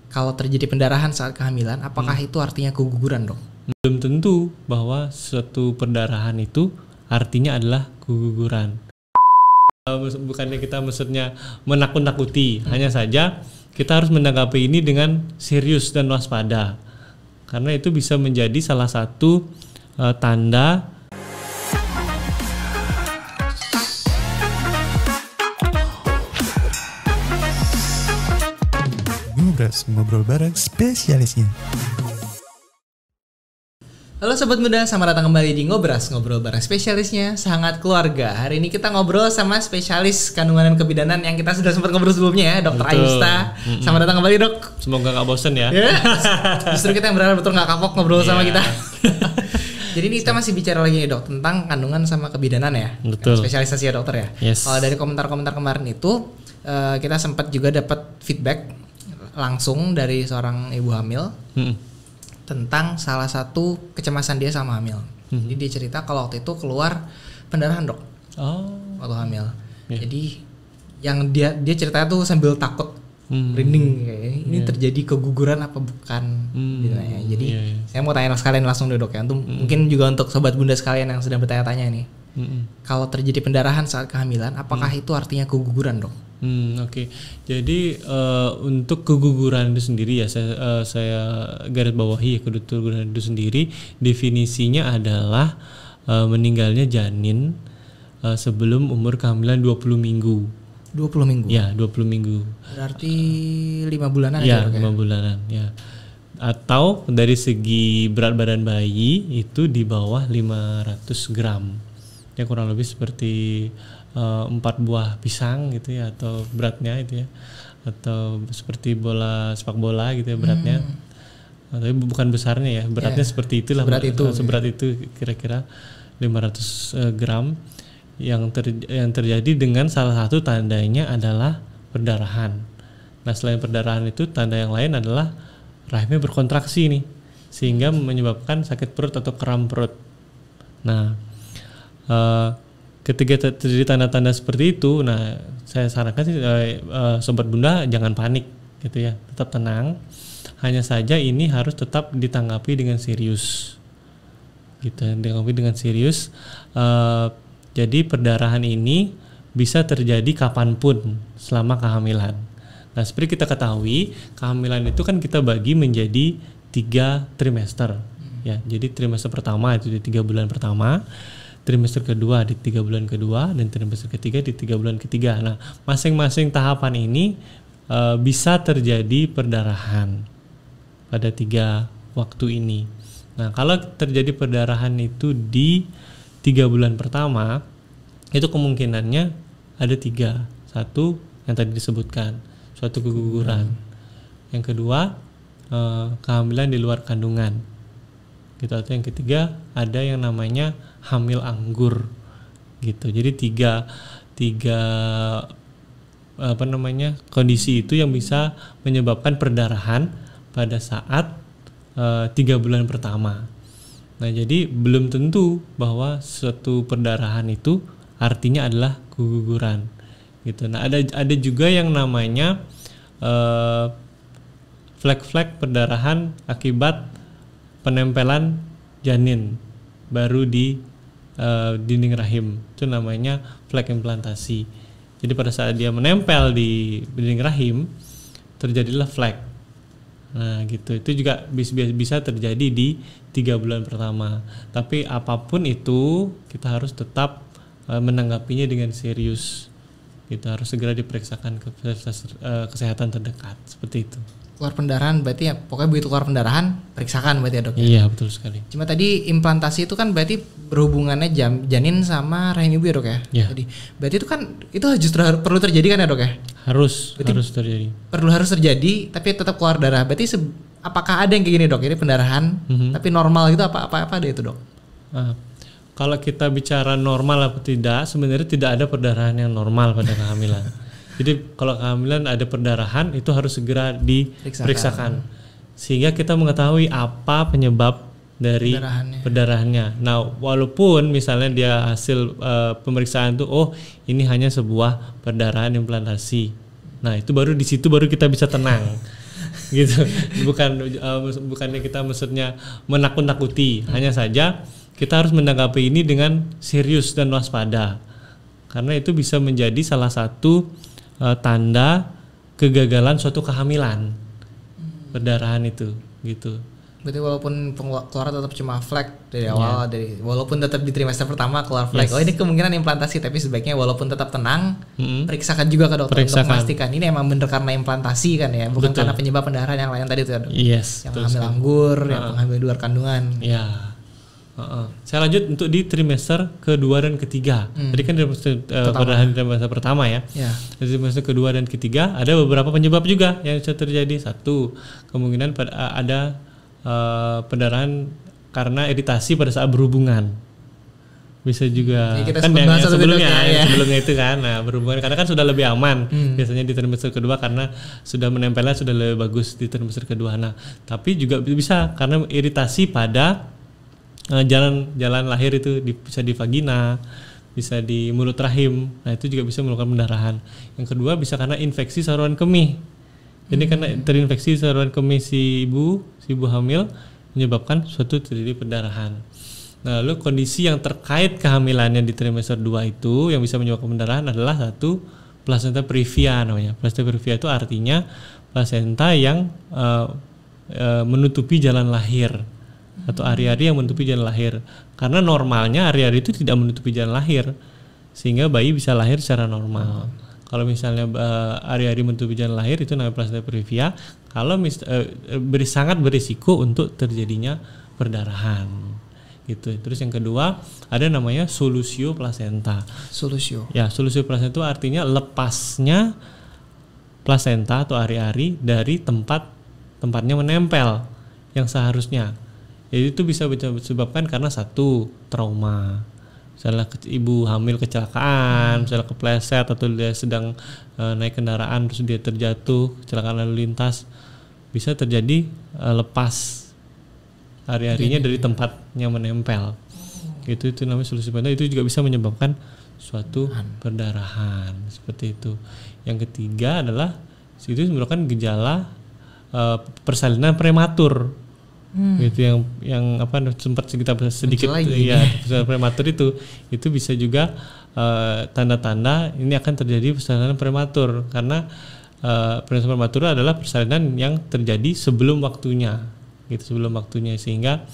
Kalau terjadi pendarahan saat kehamilan, apakah itu artinya keguguran, dok? Belum tentu bahwa suatu perdarahan itu artinya adalah keguguran. Bukannya kita maksudnya menakut-nakuti, hanya saja kita harus menanggapi ini dengan serius dan waspada. Karena itu bisa menjadi salah satu tanda ngobrol bareng spesialisnya. Halo Sobat Muda, selamat datang kembali di Ngobras, ngobrol bareng spesialisnya Sangat Keluarga. Hari ini kita ngobrol sama spesialis kandungan dan kebidanan yang kita sudah sempat ngobrol sebelumnya ya, Dr. Ayusta. Selamat datang kembali, Dok. Semoga gak bosen ya. Justru kita yang berharap betul gak kapok ngobrol sama kita. Jadi ini kita masih bicara lagi nih, Dok, tentang kandungan sama kebidanan ya. Betul. Spesialisasi ya, dokter ya. Yes. Kalau dari komentar-komentar kemarin itu kita sempat juga dapat feedback langsung dari seorang ibu hamil tentang salah satu kecemasan dia sama hamil. Jadi dia cerita kalau waktu itu keluar pendarahan, Dok. Waktu hamil. Yeah. Jadi yang dia ceritanya tuh sambil takut, merinding kayak ini terjadi keguguran apa bukan gitu ya. Jadi saya mau tanya sekalian langsung deh, Dok ya. Mungkin juga untuk sobat bunda sekalian yang sedang bertanya-tanya nih. Kalau terjadi pendarahan saat kehamilan, apakah itu artinya keguguran, Dok? Oke. Jadi untuk keguguran itu sendiri ya saya garis bawahi ya, keguguran itu sendiri definisinya adalah meninggalnya janin sebelum umur kehamilan 20 minggu. 20 minggu? Ya, 20 minggu. Berarti 5 bulanan ya? Ya, 5 bulanan ya. Atau dari segi berat badan bayi itu di bawah 500 gram. Ya kurang lebih seperti 4 buah pisang gitu ya, atau beratnya itu ya, atau seperti sepak bola gitu ya beratnya. Tapi bukan besarnya ya, beratnya seperti itulah. Seberat itu kira-kira 500 gram yang terjadi dengan salah satu tandanya adalah perdarahan. Nah, selain perdarahan itu tanda yang lain adalah rahimnya berkontraksi nih, sehingga menyebabkan sakit perut atau kram perut. Nah, ketika terjadi tanda-tanda seperti itu, nah saya sarankan sih sobat bunda jangan panik gitu ya, tetap tenang. Hanya saja ini harus tetap ditanggapi dengan serius, gitu. Ditanggapi dengan serius. Jadi perdarahan ini bisa terjadi kapanpun selama kehamilan. Nah, seperti kita ketahui, kehamilan itu kan kita bagi menjadi 3 trimester. Ya, jadi trimester pertama itu di 3 bulan pertama. Trimester kedua di 3 bulan kedua, dan trimester ketiga di 3 bulan ketiga. Nah, masing-masing tahapan ini bisa terjadi perdarahan pada 3 waktu ini. Nah, kalau terjadi perdarahan itu di 3 bulan pertama, itu kemungkinannya ada 3. Satu yang tadi disebutkan, suatu keguguran. Yang kedua, kehamilan di luar kandungan. Gitu. Atau yang ketiga ada yang namanya hamil anggur gitu. Jadi tiga kondisi itu yang bisa menyebabkan perdarahan pada saat 3 bulan pertama. Nah, jadi belum tentu bahwa suatu perdarahan itu artinya adalah keguguran gitu. Nah, ada juga yang namanya flek-flek perdarahan akibat penempelan janin baru di dinding rahim. Itu namanya flek implantasi. Jadi pada saat dia menempel di dinding rahim terjadilah flek. Nah, gitu. Itu juga bisa terjadi di 3 bulan pertama. Tapi apapun itu kita harus tetap menanggapinya dengan serius. Kita harus segera diperiksakan ke kesehatan terdekat. Seperti itu. Keluar pendarahan berarti ya, pokoknya begitu keluar pendarahan periksakan berarti ya, Dok? Iya, betul sekali. Cuma tadi implantasi itu kan berarti berhubungannya janin sama rahim ibu ya, Dok ya? Iya. Jadi berarti itu kan itu justru perlu terjadi kan ya, Dok ya? Harus terjadi. Harus terjadi, tapi tetap keluar darah. Berarti apakah ada yang kayak gini, Dok? Ini pendarahan tapi normal gitu apa ada itu, Dok? Kalau kita bicara normal atau tidak, sebenarnya tidak ada perdarahan yang normal pada kehamilan. Jadi kalau kehamilan ada perdarahan itu harus segera diperiksakan sehingga kita mengetahui apa penyebab dari perdarahannya. Nah, walaupun misalnya dia hasil pemeriksaan itu ini hanya sebuah perdarahan implantasi. Nah, itu di situ baru kita bisa tenang. gitu. Bukannya kita maksudnya menakut-nakuti, hanya saja kita harus menanggapi ini dengan serius dan waspada. Karena itu bisa menjadi salah satu tanda kegagalan suatu kehamilan. Perdarahan itu gitu. Berarti walaupun keluar tetap cuma flek dari awal, walaupun tetap di trimester pertama keluar flek, oh ini kemungkinan implantasi, tapi sebaiknya walaupun tetap tenang, periksakan juga ke dokter untuk memastikan ini emang bener karena implantasi kan ya, bukan karena penyebab pendarahan yang lain tadi tuh, yang hamil anggur, yang hamil di luar kandungan. Ya. Saya lanjut untuk di trimester kedua dan ketiga. Tadi kan perdarahan trimester pertama ya. Di trimester kedua dan ketiga ada beberapa penyebab juga yang bisa terjadi. Satu, kemungkinan ada pendarahan karena iritasi pada saat berhubungan. Bisa juga kan yang sebelumnya itu kan. Nah, berhubungan karena kan sudah lebih aman. Biasanya di trimester kedua karena sudah menempelnya sudah lebih bagus di trimester kedua. Nah, tapi juga bisa karena iritasi pada jalan lahir itu bisa di vagina, bisa di mulut rahim. Nah, itu juga bisa menimbulkan pendarahan. Yang kedua bisa karena infeksi saluran kemih. Jadi karena terinfeksi saluran kemih si ibu hamil menyebabkan suatu terjadi pendarahan. Nah, lalu kondisi yang terkait kehamilannya di trimester 2 itu yang bisa menyebabkan pendarahan adalah satu, plasenta previa namanya. Plasenta previa itu artinya plasenta yang menutupi jalan lahir atau ari-ari yang menutupi jalan lahir. Karena normalnya ari-ari itu tidak menutupi jalan lahir sehingga bayi bisa lahir secara normal. Kalau misalnya ari-ari menutupi jalan lahir itu namanya plasenta previa. Kalau sangat berisiko untuk terjadinya perdarahan. Gitu. Terus yang kedua ada namanya solusio plasenta. Solusio plasenta itu artinya lepasnya plasenta atau ari-ari dari tempatnya menempel yang seharusnya. Jadi itu bisa disebabkan karena satu, trauma. Misalnya ibu hamil kecelakaan, misalnya kepleset atau dia sedang naik kendaraan terus dia terjatuh, kecelakaan lalu lintas, bisa terjadi lepas ari-arinya dari tempatnya menempel. Itu namanya solusi plasenta. Itu juga bisa menyebabkan suatu perdarahan seperti itu. Yang ketiga adalah itu merupakan gejala persalinan prematur. Gitu yang sempat kita sedikit prematur itu bisa juga tanda-tanda ini akan terjadi persalinan prematur karena persalinan prematur adalah persalinan yang terjadi sebelum waktunya sehingga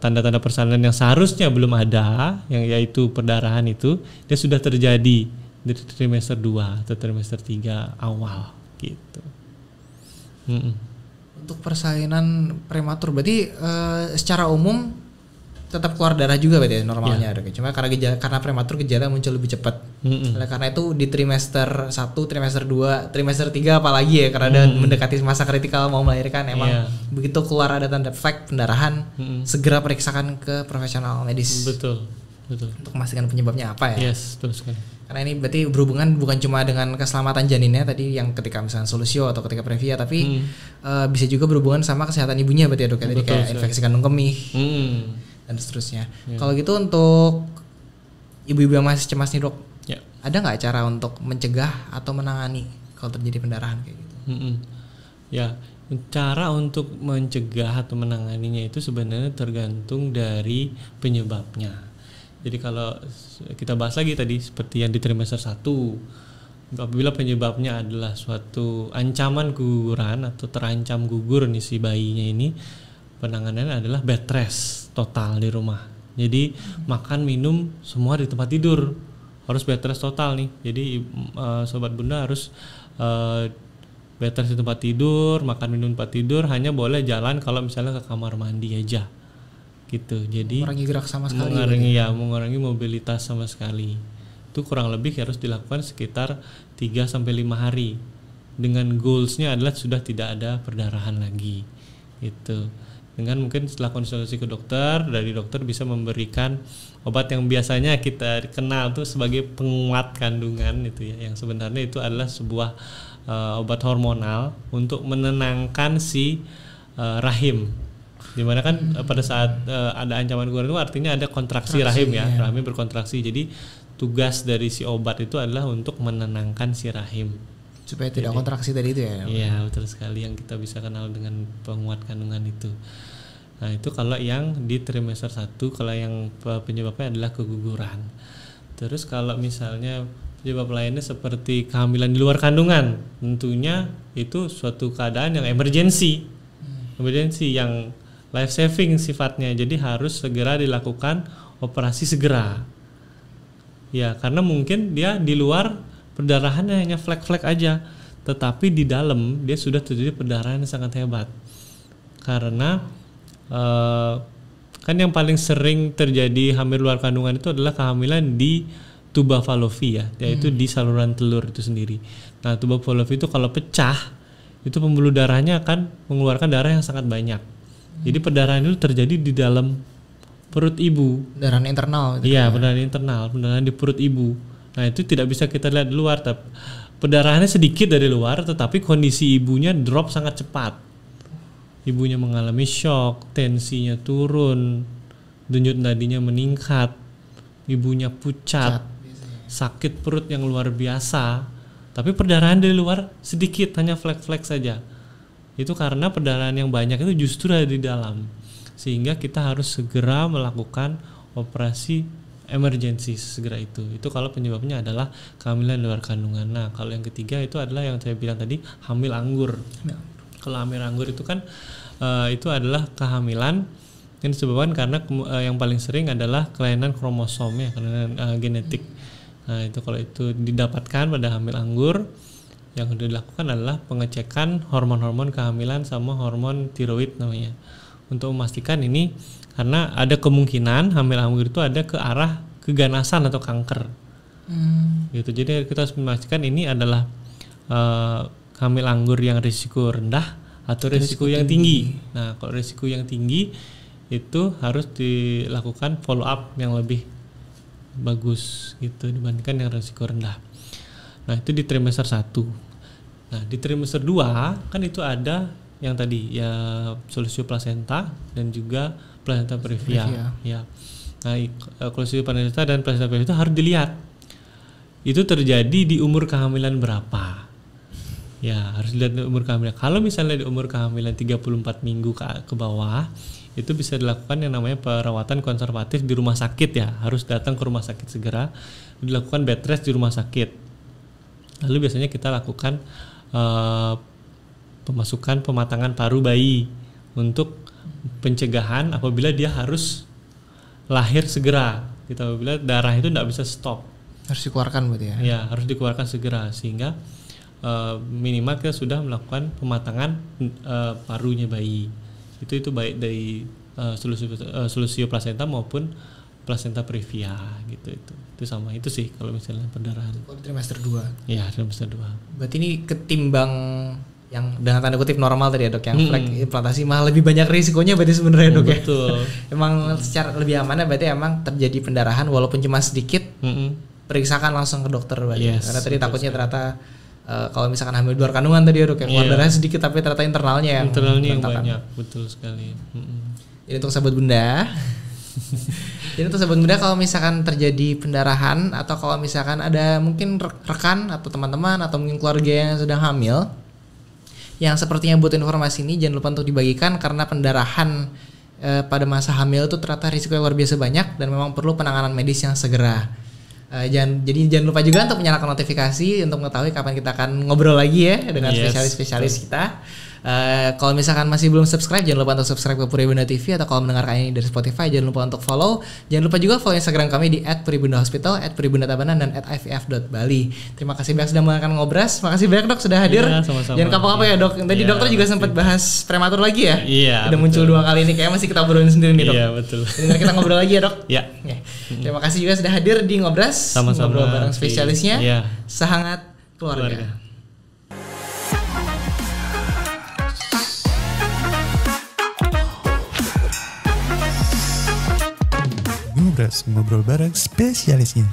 tanda-tanda persalinan yang seharusnya belum ada yang yaitu perdarahan itu dia sudah terjadi di trimester 2 atau trimester 3 awal gitu. Untuk persalinan prematur berarti secara umum tetap keluar darah juga berarti normalnya dok. Cuma karena prematur gejala muncul lebih cepat. Karena itu di trimester 1, trimester 2, trimester 3 apalagi ya karena ada mendekati masa kritikal mau melahirkan emang begitu keluar ada tanda flek pendarahan segera periksakan ke profesional medis. Betul. Untuk memastikan penyebabnya apa ya. Betul sekali. Karena ini berarti berhubungan bukan cuma dengan keselamatan janinnya tadi yang ketika misalnya solusio atau ketika previa tapi bisa juga berhubungan sama kesehatan ibunya berarti ya dok. Jadi kayak infeksi kandung kemih dan seterusnya. Kalau gitu untuk ibu-ibu yang masih cemas nih dok, ada nggak cara untuk mencegah atau menangani kalau terjadi pendarahan kayak gitu? Cara untuk mencegah atau menanganinya itu sebenarnya tergantung dari penyebabnya. Jadi kalau kita bahas lagi tadi seperti yang di trimester 1, apabila penyebabnya adalah suatu ancaman keguguran atau terancam gugur nih si bayinya ini, penanganannya adalah bed rest total di rumah. Jadi makan minum semua di tempat tidur harus bed rest total nih. Jadi sobat bunda harus bed rest di tempat tidur, makan minum di tempat tidur, hanya boleh jalan kalau misalnya ke kamar mandi aja. Gitu. Jadi mengurangi gerak sama sekali. Mengurangi mobilitas sama sekali. Itu kurang lebih harus dilakukan sekitar 3 sampai 5 hari. Dengan goalsnya adalah sudah tidak ada perdarahan lagi. Gitu. Dengan mungkin setelah konsultasi ke dokter, dari dokter bisa memberikan obat yang biasanya kita kenal tuh sebagai penguat kandungan itu ya, yang sebenarnya itu adalah sebuah obat hormonal untuk menenangkan si rahim. Dimana kan pada saat ada ancaman guguran itu artinya ada kontraksi rahim ya, rahim berkontraksi. Jadi tugas dari si obat itu adalah untuk menenangkan si rahim Supaya tidak kontraksi tadi itu ya. Iya, betul sekali, yang kita bisa kenal dengan penguat kandungan itu. Nah, itu kalau yang di trimester 1, kalau yang penyebabnya adalah keguguran. Terus kalau misalnya penyebab lainnya seperti kehamilan di luar kandungan, tentunya itu suatu keadaan yang emergency yang life saving sifatnya, jadi harus segera dilakukan operasi segera. Ya, karena mungkin dia di luar perdarahannya hanya flek-flek aja, tetapi di dalam dia sudah terjadi perdarahan yang sangat hebat. Karena kan yang paling sering terjadi hamil luar kandungan itu adalah kehamilan di tuba fallopi yaitu di saluran telur itu sendiri. Nah, tuba fallopi itu kalau pecah, itu pembuluh darahnya akan mengeluarkan darah yang sangat banyak. Jadi perdarahan itu terjadi di dalam perut ibu. Perdarahan internal. Iya, perdarahan internal, perdarahan di perut ibu. Nah, itu tidak bisa kita lihat di luar. Perdarahannya sedikit dari luar, tetapi kondisi ibunya drop sangat cepat. Ibunya mengalami shock, tensinya turun, denyut nadinya meningkat, ibunya pucat, sakit perut yang luar biasa. Tapi perdarahan dari luar sedikit, hanya flek-flek saja. Itu karena perdarahan yang banyak itu justru ada di dalam. Sehingga kita harus segera melakukan operasi emergency segera itu. Itu kalau penyebabnya adalah kehamilan luar kandungan. Nah, kalau yang ketiga itu adalah yang saya bilang tadi, hamil anggur. Kalau hamil anggur itu kan itu adalah kehamilan yang disebabkan karena yang paling sering adalah kelainan kromosom ya, kelainan genetik. Nah, itu kalau itu didapatkan pada hamil anggur, yang dilakukan adalah pengecekan hormon-hormon kehamilan sama hormon tiroid namanya, untuk memastikan ini, karena ada kemungkinan hamil anggur itu ada ke arah keganasan atau kanker. Gitu. Jadi kita harus memastikan ini adalah hamil anggur yang risiko rendah atau risiko yang tinggi. Nah, kalau risiko yang tinggi itu harus dilakukan follow up yang lebih bagus gitu dibandingkan yang risiko rendah. Nah, itu di trimester 1. Nah, di trimester 2 kan itu ada yang tadi ya, solusio placenta dan juga placenta previa. Ya. Nah, solusio placenta dan placenta previa itu harus dilihat. Itu terjadi di umur kehamilan berapa? Ya, harus dilihat di umur kehamilan. Kalau misalnya di umur kehamilan 34 minggu ke bawah, itu bisa dilakukan yang namanya perawatan konservatif di rumah sakit ya. Harus datang ke rumah sakit segera, dilakukan bed rest di rumah sakit. Lalu biasanya kita lakukan pematangan paru bayi untuk pencegahan apabila dia harus lahir segera. Kita apabila darah itu tidak bisa stop. Harus dikeluarkan berarti ya? Ya, harus dikeluarkan segera sehingga minimal kita sudah melakukan pematangan parunya bayi. Itu baik dari solusio placenta maupun placenta previa gitu. Itu sama itu sih kalau misalnya perdarahan. Trimester 2. Iya, trimester 2. Berarti ini ketimbang yang dengan tanda kutip normal tadi ya dok, yang flek implantasi malah lebih banyak risikonya berarti sebenarnya dok ya. Betul. Emang secara lebih aman berarti emang terjadi pendarahan walaupun cuma sedikit, periksakan langsung ke dokter berarti. Karena tadi takutnya ternyata kalau misalkan hamil luar kandungan tadi ya dok, yang keluar darahnya sedikit tapi ternyata internalnya yang banyak. Betul sekali. Jadi untuk sahabat bunda jadi untuk sahabat bunda, kalau misalkan terjadi pendarahan atau kalau misalkan ada mungkin rekan atau teman-teman atau mungkin keluarga yang sedang hamil yang sepertinya butuh informasi ini, jangan lupa untuk dibagikan, karena pendarahan pada masa hamil itu ternyata risiko yang luar biasa banyak dan memang perlu penanganan medis yang segera. Jangan lupa juga untuk menyalakan notifikasi untuk mengetahui kapan kita akan ngobrol lagi ya dengan spesialis-spesialis kita. Kalau misalkan masih belum subscribe, jangan lupa untuk subscribe ke Puribunda TV, atau kalau mendengarkan ini dari Spotify jangan lupa untuk follow. Jangan lupa juga follow Instagram kami di @puribundahospital, @puribundatabanan, dan @ivf.bali. Terima kasih banyak sudah mendengarkan ngobras. Makasih banyak dok sudah hadir. Sama-sama. Jangan kapok-kapok ya dok. Tadi dokter juga sempat bahas prematur lagi ya. Iya. Udah muncul 2 kali ini, kayaknya masih kita obrolin sendiri nih dok. Iya betul. Dengar kita ngobrol lagi ya dok. Iya. Terima kasih juga sudah hadir di ngobras. Sama-sama. Ngobrol bareng spesialisnya. Iya. Sehangat keluarga. Ngobras, ngobrol bareng spesialisnya.